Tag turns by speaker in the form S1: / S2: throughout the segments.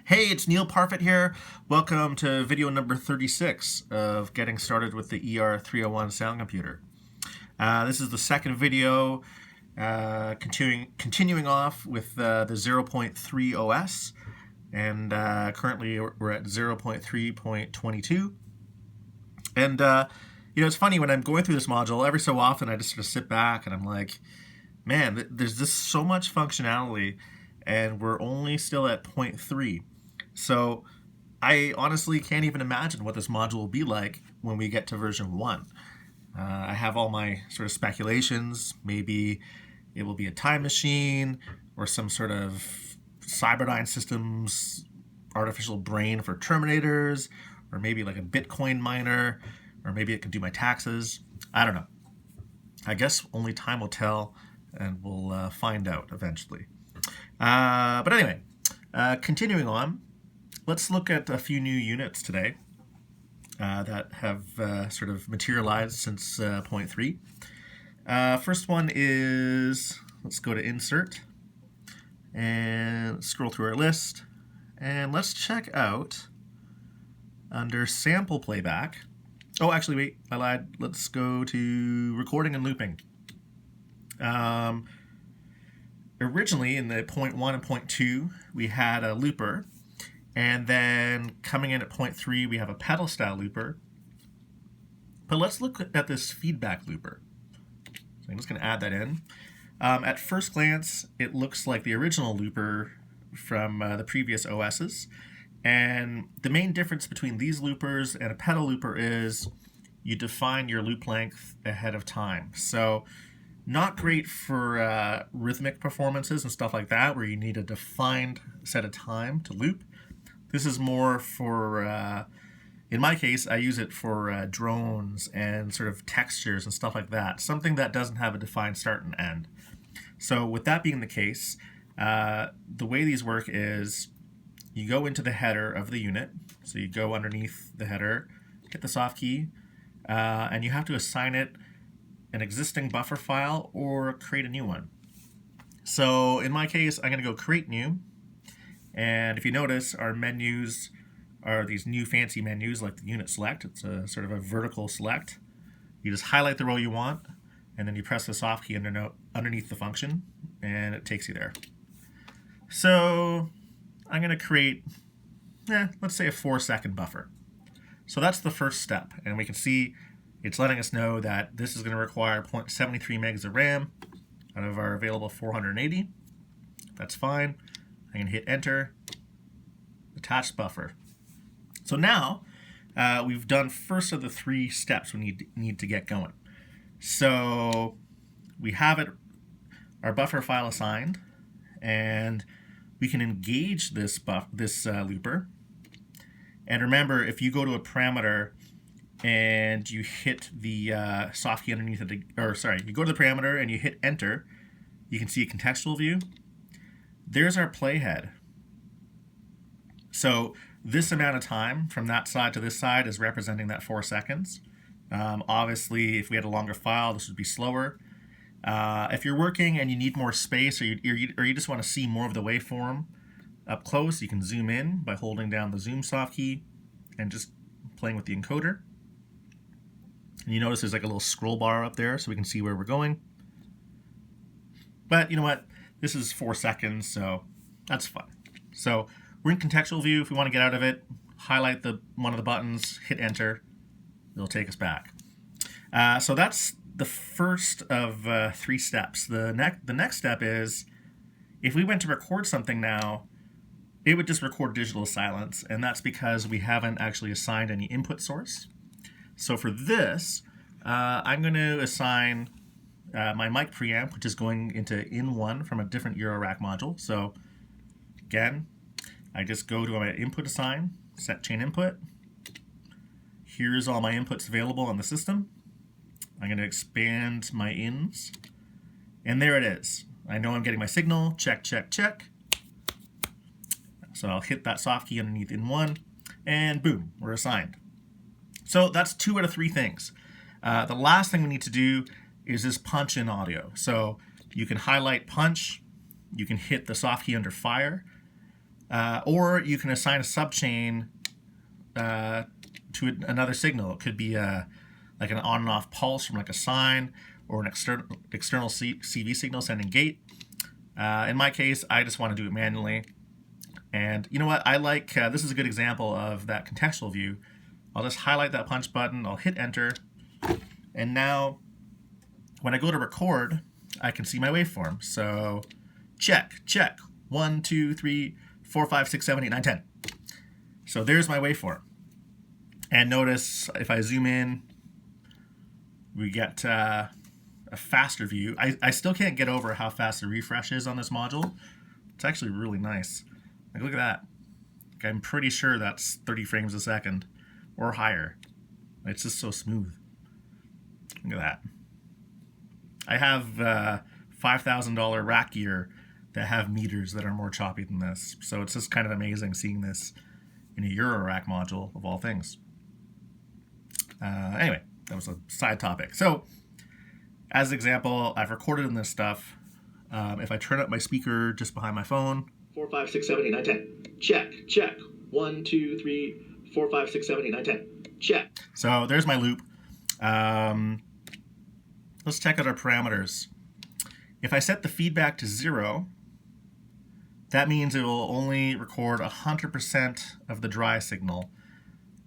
S1: Hey, it's Neil Parfit here. Welcome to video number 36 of getting started with the ER-301 sound computer. This is the second video continuing off with the 0.3 OS, and currently we're at 0.3.22. And it's funny when I'm going through this module, every so often I just sort of sit back and I'm like, man, there's just so much functionality, and we're only still at 0.3. So I honestly can't even imagine what this module will be like when we get to version 1. I have all my sort of speculations. Maybe it will be a time machine or some sort of Cyberdyne Systems artificial brain for Terminators, or maybe like a Bitcoin miner, or maybe it can do my taxes. I don't know. I guess only time will tell, and we'll find out eventually. But anyway, continuing on, let's look at a few new units today that have sort of materialized since 0.3. First one is, let's go to Insert and scroll through our list, and let's check out under Sample Playback. Oh, actually, wait, I lied. Let's go to Recording and Looping. Originally, in the 0.1 and 0.2, we had a looper. And then coming in at 0.3, we have a pedal style looper. But let's look at this feedback looper. So I'm just going to add that in. At first glance, it looks like the original looper from the previous OSs. And the main difference between these loopers and a pedal looper is you define your loop length ahead of time. So not great for rhythmic performances and stuff like that, where you need a defined set of time to loop. This is more for, in my case, I use it for drones and sort of textures and stuff like that. Something that doesn't have a defined start and end. So with that being the case, the way these work is you go into the header of the unit. So you go underneath the header, hit the soft key, and you have to assign it an existing buffer file or create a new one. So in my case, I'm going to go create new. And if you notice, our menus are these new fancy menus like the unit select. It's a sort of a vertical select. You just highlight the row you want, and then you press the soft key underneath the function, and it takes you there. So I'm going to create, let's say a 4-second buffer. So that's the first step, and we can see it's letting us know that this is going to require 0.73 megs of RAM out of our available 480. That's fine. I'm going to hit enter, attach buffer. So now we've done first of the 3 steps we need to get going. So we have our buffer file assigned, and we can engage this looper. And remember, if you go to a parameter and you hit the soft key underneath it, you go to the parameter and you hit enter, you can see a contextual view. There's our playhead. So this amount of time from that side to this side is representing that 4 seconds. Obviously, if we had a longer file, this would be slower. If you're working and you need more space, or you just want to see more of the waveform up close, you can zoom in by holding down the zoom soft key and just playing with the encoder. And you notice there's like a little scroll bar up there so we can see where we're going. But you know what? This is 4 seconds, so that's fine. So we're in contextual view. If we want to get out of it, highlight one of the buttons, hit enter. It'll take us back. So that's the first of 3 steps. The next step is, if we went to record something now, it would just record digital silence, and that's because we haven't actually assigned any input source. So for this, I'm going to assign my mic preamp, which is going into in1 from a different Eurorack module. So again, I just go to my input assign, set chain input. Here's all my inputs available on the system. I'm going to expand my ins, and there it is. I know I'm getting my signal, check, check, check. So I'll hit that soft key underneath in1, and boom, we're assigned. So that's 2 out of 3 things. The last thing we need to do is this punch in audio. So you can highlight punch, you can hit the soft key under fire, Or you can assign a subchain to another signal. It could be like an on and off pulse from like a sine, or an external CV signal sending gate. In my case, I just want to do it manually. And you know what? I like, this is a good example of that contextual view. I'll just highlight that punch button, I'll hit enter, and now when I go to record, I can see my waveform. So check, 1, 2, 3, 4, 5, 6, 7, 8, 9, 10. So there's my waveform. And notice if I zoom in, we get a faster view. I still can't get over how fast the refresh is on this module. It's actually really nice. Like, look at that. Like, I'm pretty sure that's 30 frames a second or higher. It's just so smooth. Look at that. I have $5,000 rack gear that have meters that are more choppy than this. So it's just kind of amazing seeing this in a Euro rack module of all things. Anyway, that was a side topic. So as an example, I've recorded in this stuff. If I turn up my speaker just behind my phone, 4, 5, 6, 7, 8, 9, 10. Check. 1, 2, 3, 4, 5, 6, 7, 8, 9, 10. Check. So there's my loop. Let's check out our parameters. If I set the feedback to 0, that means it will only record 100% of the dry signal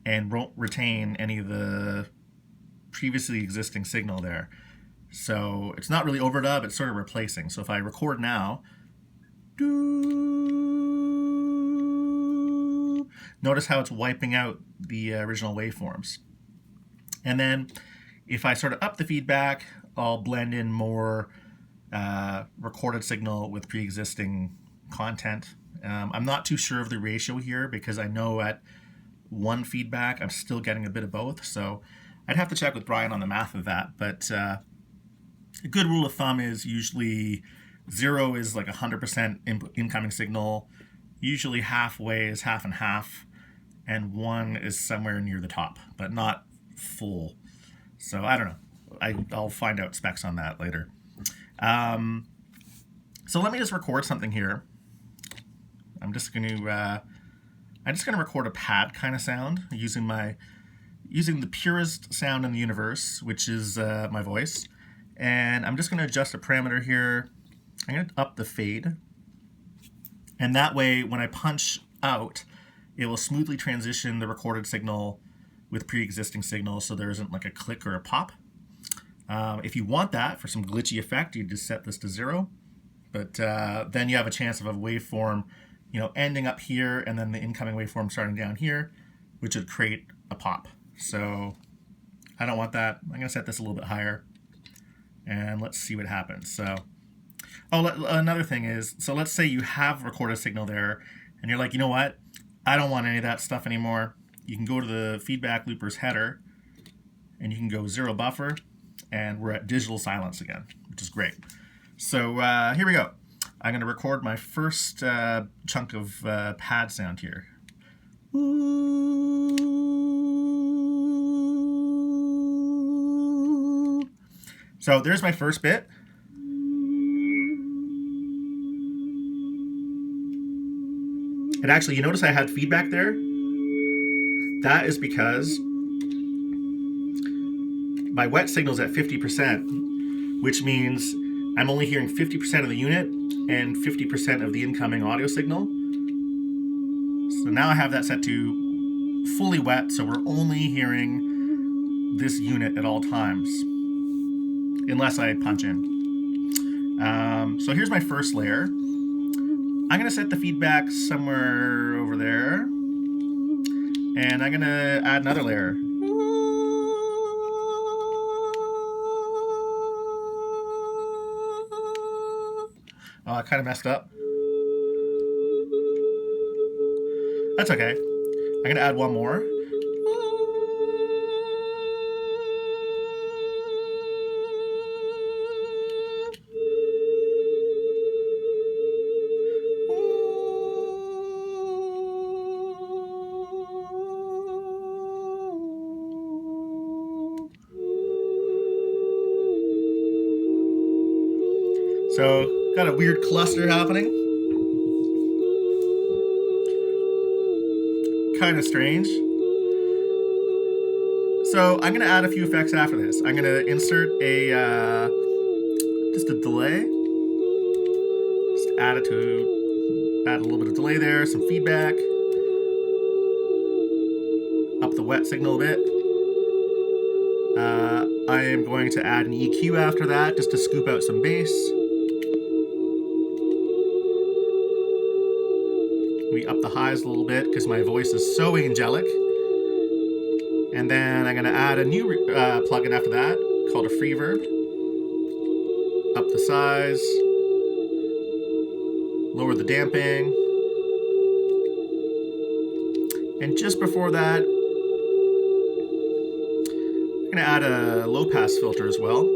S1: and won't retain any of the previously existing signal there. So it's not really overdub, it's sort of replacing. So if I record now, notice how it's wiping out the original waveforms. And then if I sort of up the feedback, I'll blend in more recorded signal with pre-existing content. I'm not too sure of the ratio here because I know at one feedback I'm still getting a bit of both. So I'd have to check with Brian on the math of that. But a good rule of thumb is usually 0 is like 100% incoming signal. Usually halfway is half and half. And 1 is somewhere near the top, but not full. So I don't know. I'll find out specs on that later. So let me just record something here. I'm just going to record a pad kind of sound using the purest sound in the universe, which is my voice. And I'm just going to adjust a parameter here. I'm going to up the fade. And that way, when I punch out, it will smoothly transition the recorded signal with pre-existing signals, so there isn't like a click or a pop. If you want that for some glitchy effect, you just set this to 0. But then you have a chance of a waveform, ending up here, and then the incoming waveform starting down here, which would create a pop. So I don't want that. I'm going to set this a little bit higher, and let's see what happens. So, another thing is, so let's say you have recorded signal there, and you're like, you know what? I don't want any of that stuff anymore. You can go to the feedback looper's header, and you can go 0 buffer, and we're at digital silence again, which is great. So here we go. I'm going to record my first chunk of pad sound here. So there's my first bit. And actually, you notice I had feedback there? That is because my wet signal's at 50%, which means I'm only hearing 50% of the unit and 50% of the incoming audio signal. So now I have that set to fully wet, so we're only hearing this unit at all times, unless I punch in. So here's my first layer. I'm going to set the feedback somewhere over there, and I'm going to add another layer. Oh, I kind of messed up. That's okay. I'm going to add one more. So, got a weird cluster happening. kind of strange. So I'm going to add a few effects after this. I'm going to insert just a delay. Just add a little bit of delay there, some feedback. Up the wet signal a bit. I am going to add an EQ after that, just to scoop out some bass. Maybe up the highs a little bit, because my voice is so angelic. And then I'm going to add a new plugin after that, called a reverb. Up the size. Lower the damping. And just before that, I'm going to add a low-pass filter as well.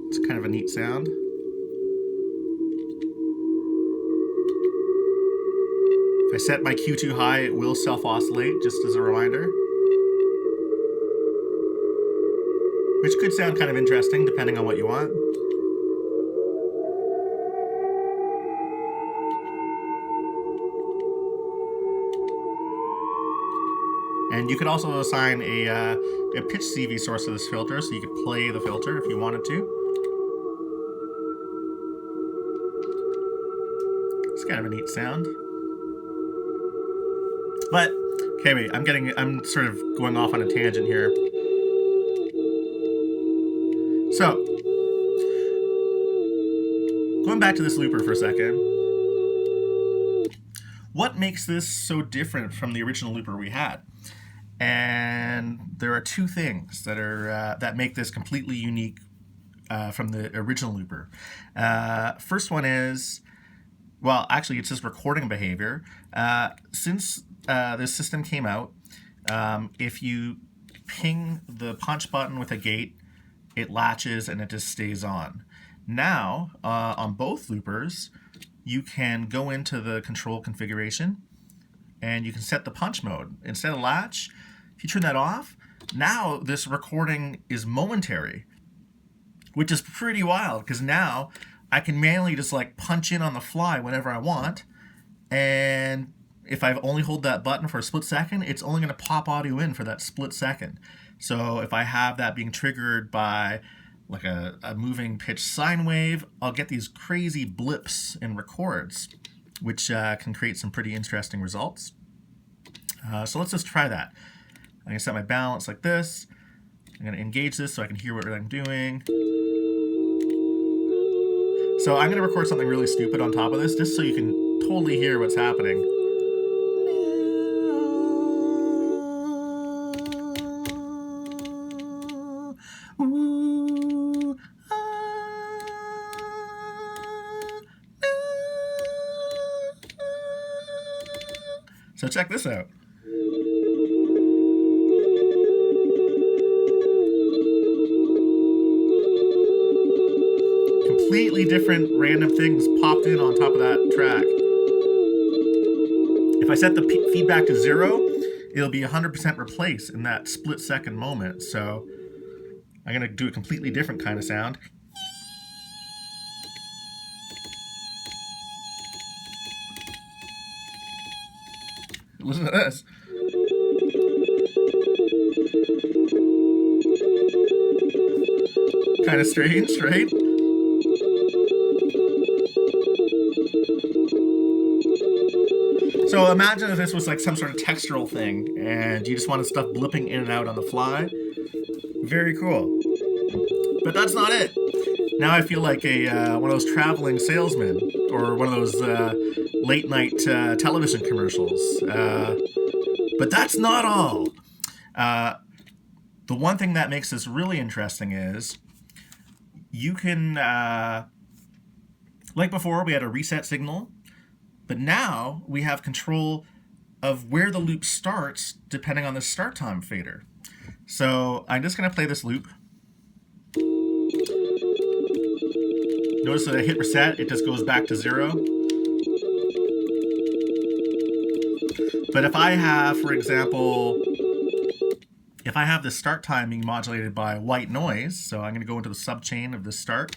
S1: It's kind of a neat sound. If I set my Q too high, it will self-oscillate, just as a reminder. Which could sound kind of interesting, depending on what you want. And you could also assign a pitch CV source to this filter, so you could play the filter if you wanted to. It's kind of a neat sound. But, okay, wait, I'm sort of going off on a tangent here. So, going back to this looper for a second, what makes this so different from the original looper we had? And there are two things that make this completely unique from the original looper. First one is, well, actually, it's just recording behavior. Since this system came out, if you ping the punch button with a gate, it latches and it just stays on. Now, on both loopers, you can go into the control configuration and you can set the punch mode. Instead of latch, if you turn that off, now this recording is momentary, which is pretty wild, because now I can manually just like punch in on the fly whenever I want, and if I only hold that button for a split second, it's only going to pop audio in for that split second. So if I have that being triggered by like a moving pitch sine wave, I'll get these crazy blips in records, which can create some pretty interesting results. So let's just try that. I'm going to set my balance like this. I'm going to engage this so I can hear what I'm doing. So I'm going to record something really stupid on top of this, just so you can totally hear what's happening. So check this out. Completely different random things popped in on top of that track. If I set the feedback to 0, it'll be 100% replaced in that split second moment. So I'm going to do a completely different kind of sound. Listen to this. Kind of strange, right? So imagine if this was like some sort of textural thing and you just wanted stuff blipping in and out on the fly. Very cool. But that's not it. Now I feel like one of those traveling salesmen or one of those late night television commercials. But that's not all. The one thing that makes this really interesting is you can, like before, we had a reset signal, but now we have control of where the loop starts depending on the start time fader. So I'm just going to play this loop. Notice that I hit reset, it just goes back to 0. But if I have, for example, if I have the start time being modulated by white noise, so I'm going to go into the subchain of the start.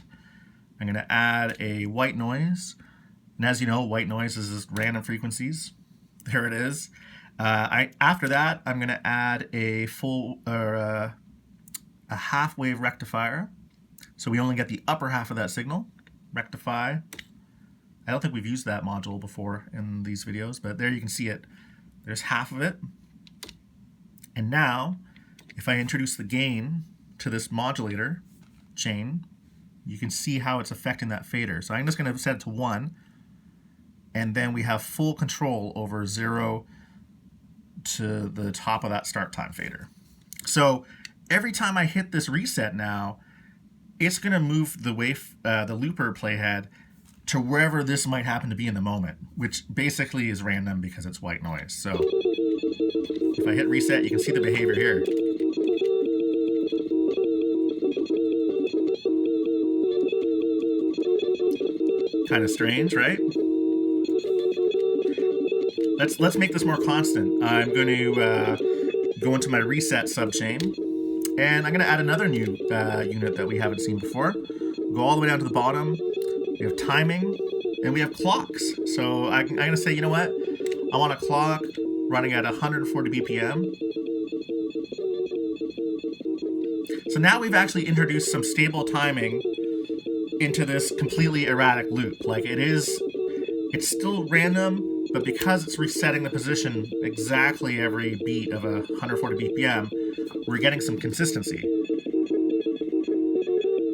S1: I'm going to add a white noise. And as you know, white noise is just random frequencies. There it is. After that, I'm going to add a a half wave rectifier. So we only get the upper half of that signal. Rectify. I don't think we've used that module before in these videos, but there you can see it. There's half of it. And now, if I introduce the gain to this modulator chain, you can see how it's affecting that fader. So I'm just going to set it to 1, and then we have full control over 0 to the top of that start time fader. So every time I hit this reset now, it's going to move the looper playhead to wherever this might happen to be in the moment, which basically is random because it's white noise. So if I hit reset, you can see the behavior here. Kind of strange, right? Let's make this more constant. I'm going to go into my reset subchain, and I'm going to add another new unit that we haven't seen before. Go all the way down to the bottom. We have timing, and we have clocks. So I'm going to say, you know what? I want a clock running at 140 BPM. So now we've actually introduced some stable timing into this completely erratic loop. Like it's still random, but because it's resetting the position exactly every beat of 140 BPM, we're getting some consistency.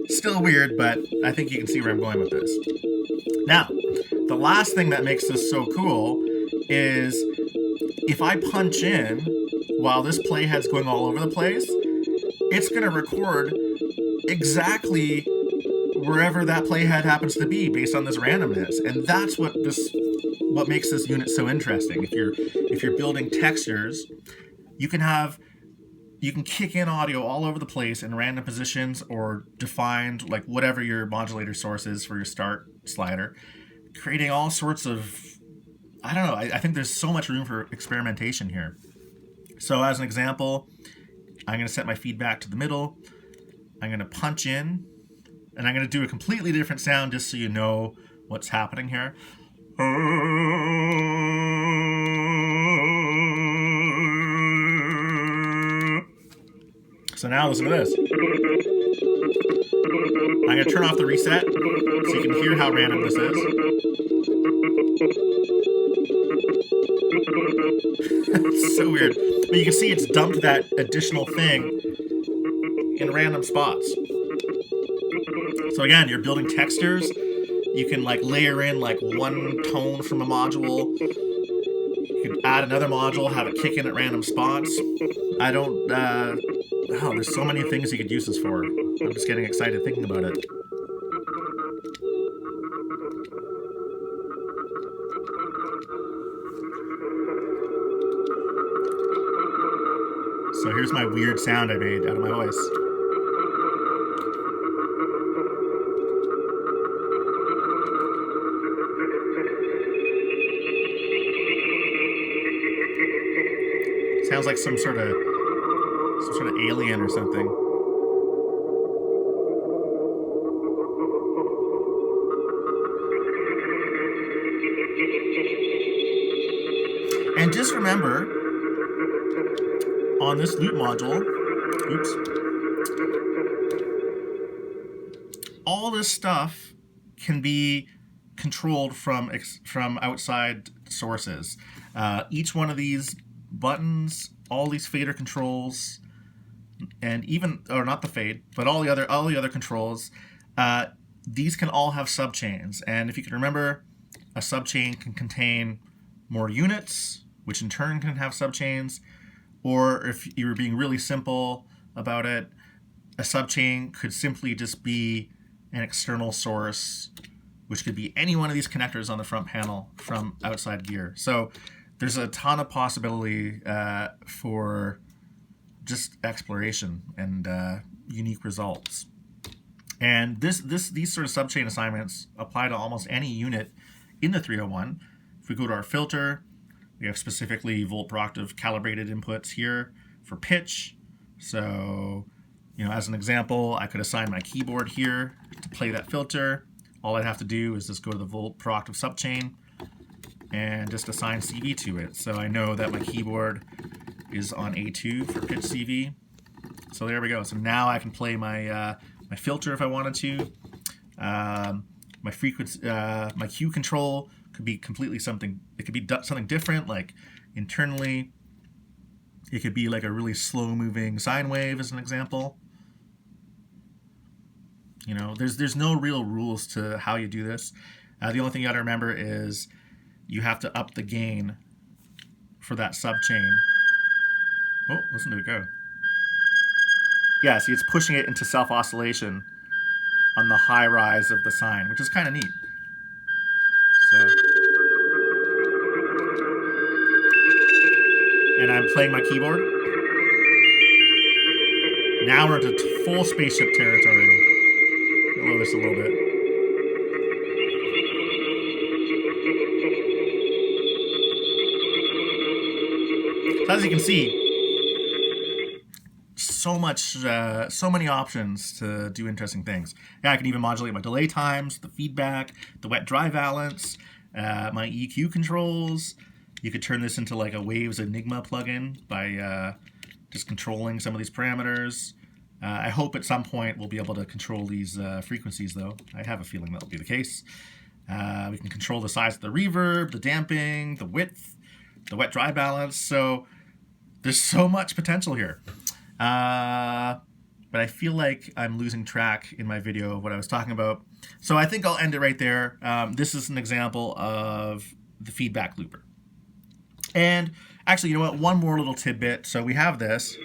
S1: Still weird, but I think you can see where I'm going with this. Now, the last thing that makes this so cool is if I punch in while this playhead's going all over the place, it's going to record exactly wherever that playhead happens to be based on this randomness. And that's what makes this unit so interesting. If you're building textures, you can kick in audio all over the place in random positions or defined, like whatever your modulator source is for your start slider, creating all sorts of, I don't know, I think there's so much room for experimentation here. So as an example, I'm going to set my feedback to the middle. I'm going to punch in, and I'm going to do a completely different sound just so you know what's happening here. So now listen to this. I'm going to turn off the reset so you can hear how random this is. It's so weird. But you can see it's dumped that additional thing in random spots. So again, you're building textures. You can like layer in like one tone from a module. You can add another module, have it kick in at random spots. Wow, there's so many things you could use this for. I'm just getting excited thinking about it. So here's my weird sound I made out of my voice. Sounds like some sort of alien or something. And just remember, on this loop module, all this stuff can be controlled from outside sources. Each one of these buttons, all these fader controls, and even, or not the fade, but all the other controls, these can all have subchains. And if you can remember, a subchain can contain more units, which in turn can have subchains. Or if you were being really simple about it, a subchain could simply just be an external source, which could be any one of these connectors on the front panel from outside gear. So there's a ton of possibility for just exploration and unique results. And these sort of subchain assignments apply to almost any unit in the 301. If we go to our filter, we have specifically volt per octave calibrated inputs here for pitch, So, as an example, I could assign my keyboard here to play that filter. All I'd have to do is just go to the volt per octave subchain and just assign CV to it. So I know that my keyboard is on A2 for pitch CV. So there we go. So now I can play my my filter if I wanted to. My frequency, my cue control could be completely something. It could be something different, like internally. It could be like a really slow-moving sine wave, as an example. There's no real rules to how you do this. The only thing you got to remember is you have to up the gain for that subchain. Oh, listen to it go. Yeah, see, it's pushing it into self-oscillation on the high rise of the sine, which is kind of neat. So, and I'm playing my keyboard. Now we're into full spaceship territory. Lower this a little bit. So as you can see, so many options to do interesting things. Yeah, I can even modulate my delay times, the feedback, the wet dry balance, my EQ controls. You could turn this into like a Waves Enigma plugin by just controlling some of these parameters. I hope at some point we'll be able to control these frequencies, though. I have a feeling that'll be the case. We can control the size of the reverb, the damping, the width, the wet dry balance. So there's so much potential here. But I feel like I'm losing track in my video of what I was talking about. So I think I'll end it right there. This is an example of the feedback looper. And actually, you know what? One more little tidbit. So we have this.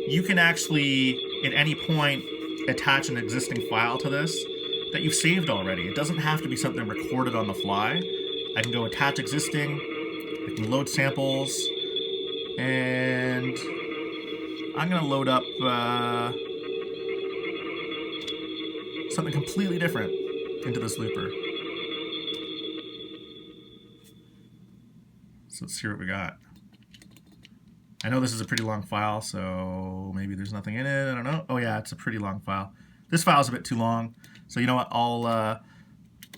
S1: You can actually, at any point, attach an existing file to this that you've saved already. It doesn't have to be something recorded on the fly. I can go attach existing. I can load samples. And I'm going to load up something completely different into this looper. So let's see what we got. I know this is a pretty long file, so maybe there's nothing in it. I don't know. Oh yeah, it's a pretty long file. This file's a bit too long. So you know what? I'll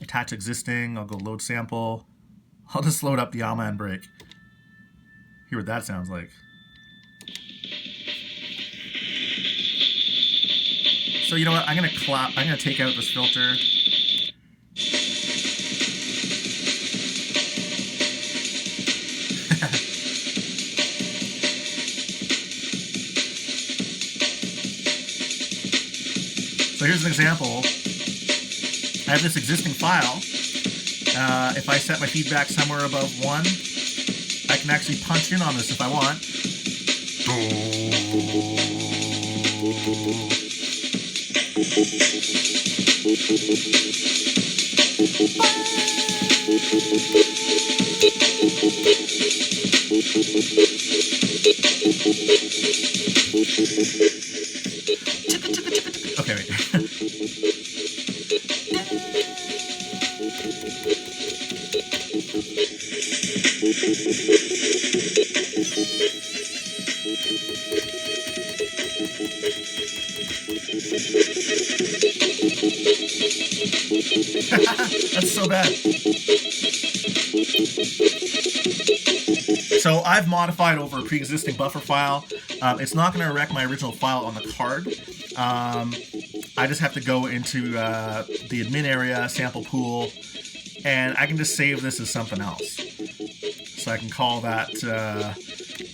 S1: attach existing. I'll go load sample. I'll just load up the Allman break. Hear what that sounds like. So you know what? I'm gonna take out this filter. So here's an example. I have this existing file. If I set my feedback somewhere above 1, I can actually punch in on this if I want. Okay, wait. That's so bad. So I've modified over a pre-existing buffer file. It's not going to wreck my original file on the card. I just have to go into the admin area, sample pool, and I can just save this as something else. So I can call that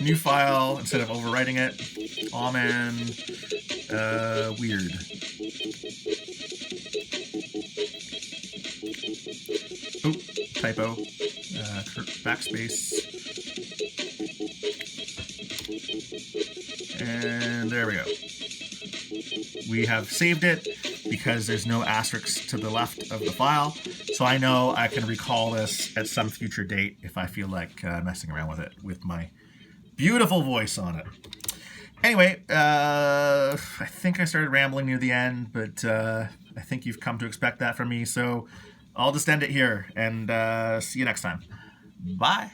S1: new file instead of overwriting it. Allman weird. Oh, typo. Backspace. And there we go. We have saved it because there's no asterisk to the left of the file. So I know I can recall this at some future date if I feel like messing around with it with my beautiful voice on it. Anyway, I think I started rambling near the end, but I think you've come to expect that from me. So I'll just end it here and see you next time. Bye.